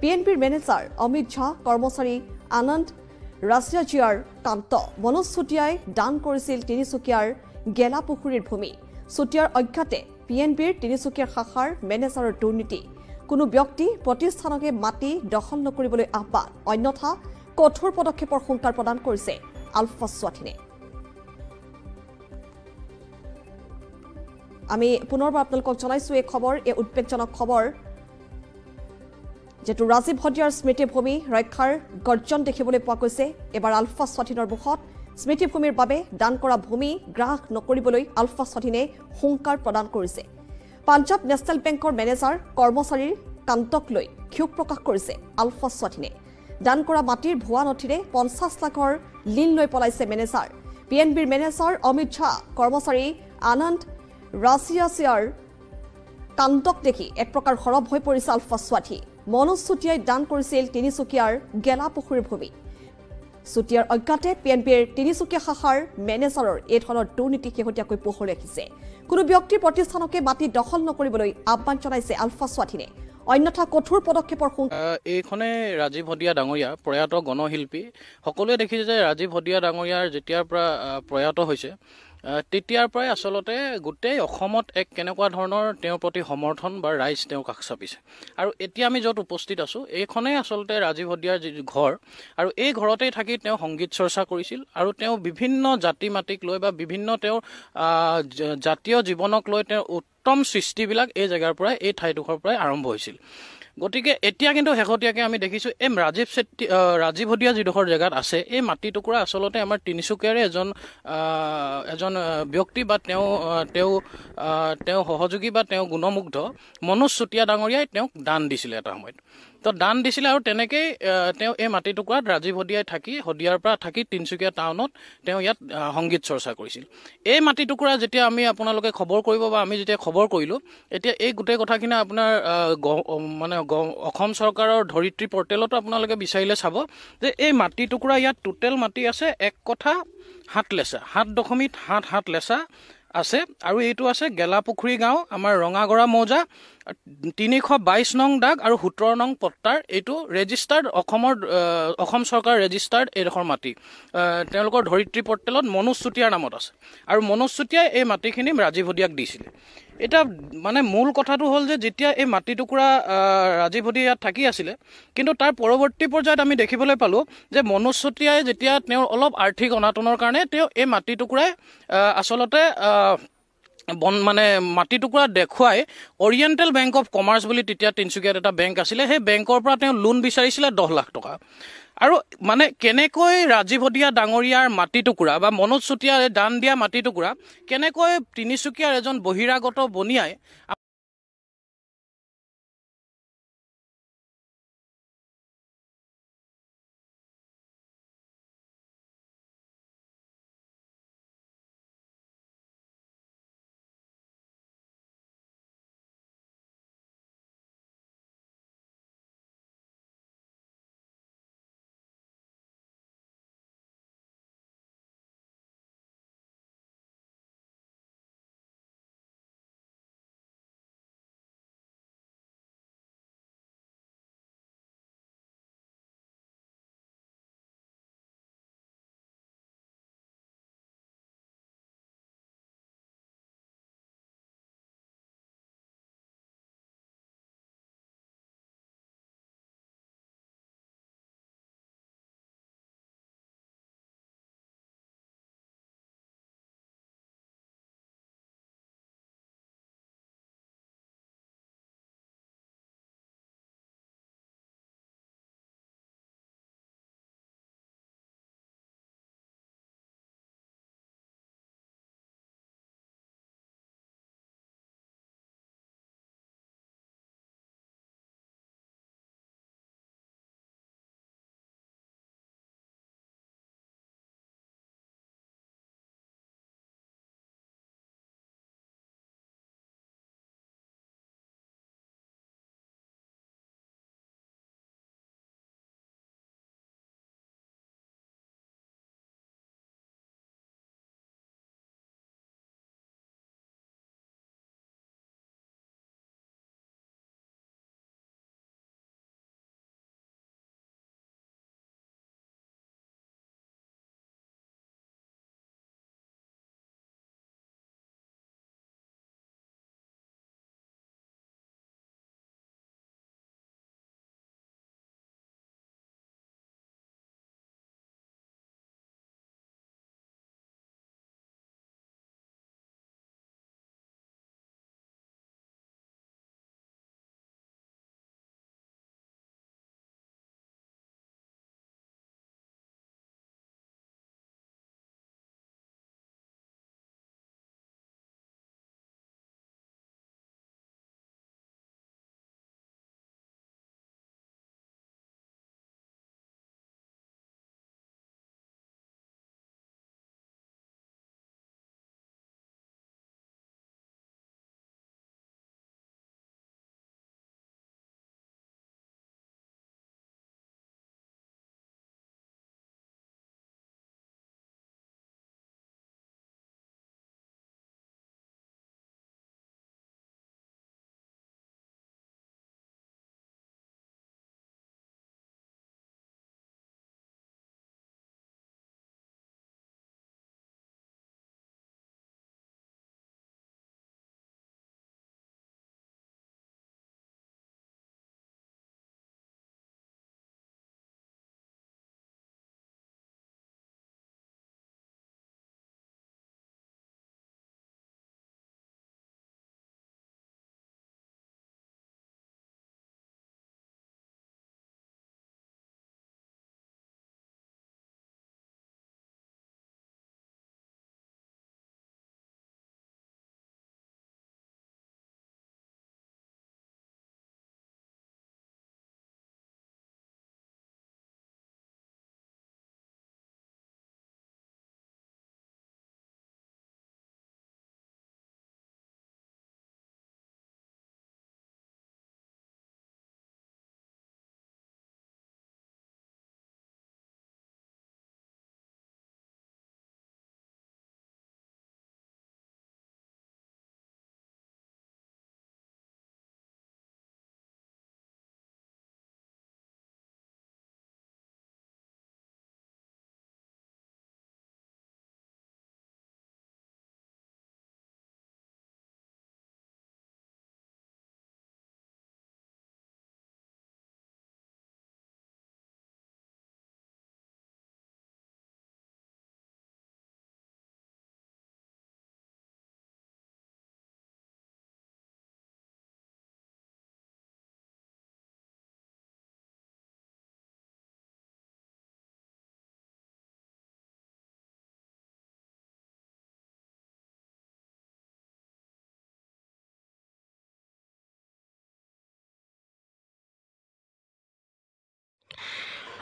PNBৰ manager Amit ঝা কৰ্মচাৰী আনন্দ ৰাছিয়াজিয়াৰ কান্ত মনোজ চুটিয়াই দান কৰিছিল তিনিচুকীয়াৰ গেলাপুখুৰীৰ ভূমি চুটিয়াৰ অজ্ঞাতে PNBৰ তিনিচুকীয়াৰ শাখাৰ মেনেজাৰৰ দুৰ্নীতি কোনো ব্যক্তি প্ৰতিষ্ঠানকে মাটি দখল নকৰিবলৈ আহ্বান অন্যথা কঠোৰ পদক্ষেপৰ হুংকাৰ প্ৰদান কৰিছে আলফা স্বাধীনে আমি পুনৰবাৰ আপোনালোকক জনাইছো এই খবৰ এই উদ্বেগজনক খবৰ যেটো ৰাজীৱ হদিয়াৰ স্মৃতিভূমি ৰক্ষাৰ গৰ্জন দেখিবলৈ পোৱা গৈছে এবাৰ আলফা স্বাধীনৰ মুখত স্মৃতিভূমিৰ বাবে দান কৰা ভূমি গ্ৰাহক নকৰিবলৈ আলফা স্বাধীনে হুংকাৰ প্ৰদান কৰিছে পাঞ্জাব নেশ্যনেল বেংকৰ মেনেজাৰ কৰ্মচাৰীৰ কান্তক লৈ ক্ষোভ প্ৰকাশ কৰিছে আলফা স্বাধীনে দান কৰা মাটিৰ ভুৱা নথিৰে 50 লাখৰ লিন লৈ পলাইছে মেনেজাৰ PNBৰ মেনেজাৰ অমিত ঝা কৰ্মচাৰী আনন্দ ৰাছিয়াজিয়াৰ কান্তক দেখি এক প্ৰকাৰ হৰব হৈ পৰিছে আলফা স্বাধী মনোজ চুটিয়াই দান কৰিছিল তিনিচুকীয়াৰ গেলাপুখুৰীৰ ভূমি চুটিয়াৰ অজ্ঞাতে PNBৰ তিনিচুকীয়া শাখাৰ মেনেজাৰৰ এই ধৰণৰ দুৰ্নীতি শেহতীয়াকৈ পোহৰলৈ আহিছে কোনো ব্যক্তিৰ প্ৰতিষ্ঠানকে মাটি দখল নকৰিবলৈ আহ্বান জনাইছে আলফা স্বাধীনে অন্যথা কঠোৰ পদক্ষেপৰ এইখনে ৰাজীৱ হদিয়া ডাঙৰীয়া প্ৰয়াত গণশিল্পী সকলোৱে দেখিছে যে ৰাজীৱ হদিয়া ডাঙৰীয়াৰ যেতিয়াৰ পৰা প্ৰয়াত হৈছে তেতিয়াৰ পৰাই আসলতে গোটেই অসমত এক কেনেকুৱা ধৰণৰ তেওঁৰ প্ৰতি সমৰ্থন বা ৰাইজ তেওঁ কাষ চাপিছে আৰু এতিয়া আমি য'ত উপস্থিত আছোঁ এইখনেই আসলতে ৰাজীৱ হদিয়াৰ যি ঘৰ আৰু এই ঘৰতেই থাকি তেওঁ সংগীত চৰ্চা কৰিছিল আৰু তেওঁ বিভিন্ন জাতি মাতিক লৈ বা বিভিন্ন তেওঁৰ জাতীয় জীৱনক লৈ তেওঁৰ উত্তম সৃষ্টিবিলাক এই জেগাৰ পৰাই এই ঠাইডোখৰ পৰাই আৰম্ভ হৈছিল গতিকে এতিয়া কিন্তু শেহতীয়াকৈ আমি দেখিছোঁ এই ৰাজীৱ হদিয়া যিডোখৰ জেগাত আছে এই মাটি টুকুৰা আসলতে আমাৰ তিনিচুকীয়াৰে এজন ব্যক্তি বা তেওঁ সহযোগী বা তেওঁ গুণমুগ্ধ মনোজ চুতীয়া ডাঙৰীয়াই তেওঁক দান দিছিলে এটা সময়ত তো দান দিছিলে আৰু তেনেকেই তেওঁ এই মাটি টুকুৰাত ৰাজীৱ হদিয়াই থাকি হদিয়াৰ পৰা থাকি তিনিচুকীয়া টাউনত তেওঁ ইয়াত সংগীত চৰ্চা কৰিছিল এই মাটি টুকুৰা যেতিয়া আমি আপোনালোকে খবৰ কৰিব বা আমি যেতিয়া খবৰ কৰিলোঁ এতিয়া এই গোটেই কথাখিনি আপোনাৰ মানে অসম চৰকাৰৰ ধৰিত্ৰী পৰ্টেলতো আপোনালোকে বিচাৰিলে চাব যে এই মাটি টুকুৰা ইয়াত টোটেল মাটি আছে 1.7 লেচা 7.7 লেচা আছে আৰু এইটো আছে গেলাপুখুৰী গাঁও আমাৰ ৰঙাগড়া মৌজা 322 নং দাগ আৰু 17 নং পট্টাৰ এইটো ৰেজিষ্টাৰ্ড অসম চৰকাৰ ৰেজিষ্টাৰ্ড এইডোখৰ মাটি তেওঁলোকৰ ধৰিত্ৰী পৰ্টেলত মনোজ চুতীয়াৰ নামত আছে আৰু মনোজ চুতীয়াই এই মাটিখিনি ৰাজীৱ হদিয়াক দিছিলে এটা মানে মূল কথাটো হ'ল যে যেতিয়া এই মাটি টুকুৰা ৰাজীৱ হদিয়া ইয়াত থাকি আছিলে কিন্তু তাৰ পৰৱৰ্তী পৰ্যায়ত আমি দেখিবলৈ পালোঁ যে মনোজ চুতীয়াই যেতিয়া তেওঁৰ অলপ আৰ্থিক অনাটনৰ কাৰণে তেওঁ এই মাটি টুকুৰাই আচলতে মানে মাটি টুকুৰা দেখুৱাই অৰিয়েণ্টেল বেংক অফ কমাৰ্চ বুলি তেতিয়া তিনিচুকীয়াত এটা বেংক আছিলে সেই বেংকৰ পৰা তেওঁ লোন বিচাৰিছিলে 10 লাখ টকা আৰু মানে কেনেকৈ ৰাজীৱ হদিয়া ডাঙৰীয়াৰ মাটি টুকুৰা বা মনোজ চুতীয়াই দান দিয়া মাটি টুকুৰা কেনেকৈ তিনিচুকীয়াৰ এজন বহিৰাগত বনিয়াই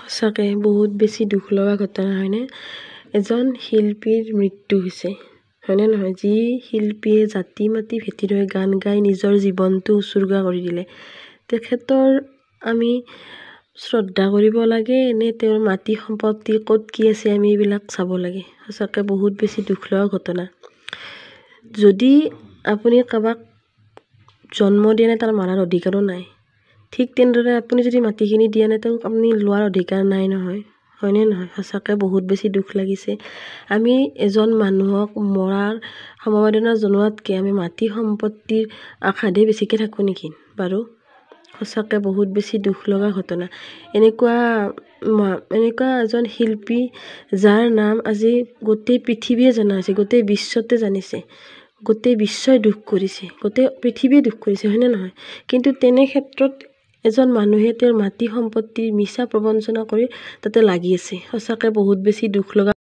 সঁচাকে বহুত বেছি দুখ লগা ঘটনা হয়নে? এজন শিল্পীৰ মৃত্যু হৈছে, হয়নে নহয়? যি শিল্পীয়ে জাতি মাতি ভেটি লৈ গান গাই নিজৰ জীৱনটো উচৰ্গা কৰি দিলে, তেখেতৰ আমি শ্ৰদ্ধা কৰিব লাগে নে তেওঁৰ মাটি সম্পত্তি ক'ত কি আছে আমি এইবিলাক চাব লাগে? সঁচাকৈ বহুত বেছি দুখ লগা ঘটনা। যদি আপুনি কাৰোবাক জন্ম দিয়া নাই তাৰ মাৰাৰ অধিকাৰো নাই, ঠিক তেনেদৰে আপুনি যদি মাটিখিনি দিয়া নাই তেওঁক আপুনি লোৱাৰ অধিকাৰ নাই নহয়, হয়নে নহয়? সঁচাকৈ বহুত বেছি দুখ লাগিছে। আমি এজন মানুহক মৰাৰ সমবেদনা জনোৱাতকৈ আমি মাটি সম্পত্তিৰ আশাতহে বেছিকৈ থাকোঁ নেকি বাৰু? সঁচাকৈ বহুত বেছি দুখ লগা ঘটনা। এনেকুৱা এজন শিল্পী যাৰ নাম আজি গোটেই পৃথিৱীয়ে জনা হৈছে, গোটেই বিশ্বতে জানিছে, গোটেই বিশ্বই দুখ কৰিছে, গোটেই পৃথিৱীয়ে দুখ কৰিছে, হয়নে নহয়? কিন্তু তেনে ক্ষেত্ৰত এজন মানুহে তেওঁৰ মাটি সম্পত্তিৰ মিছা প্ৰবঞ্চনা কৰি তাতে লাগি আছে। সঁচাকৈ বহুত বেছি দুখ লগা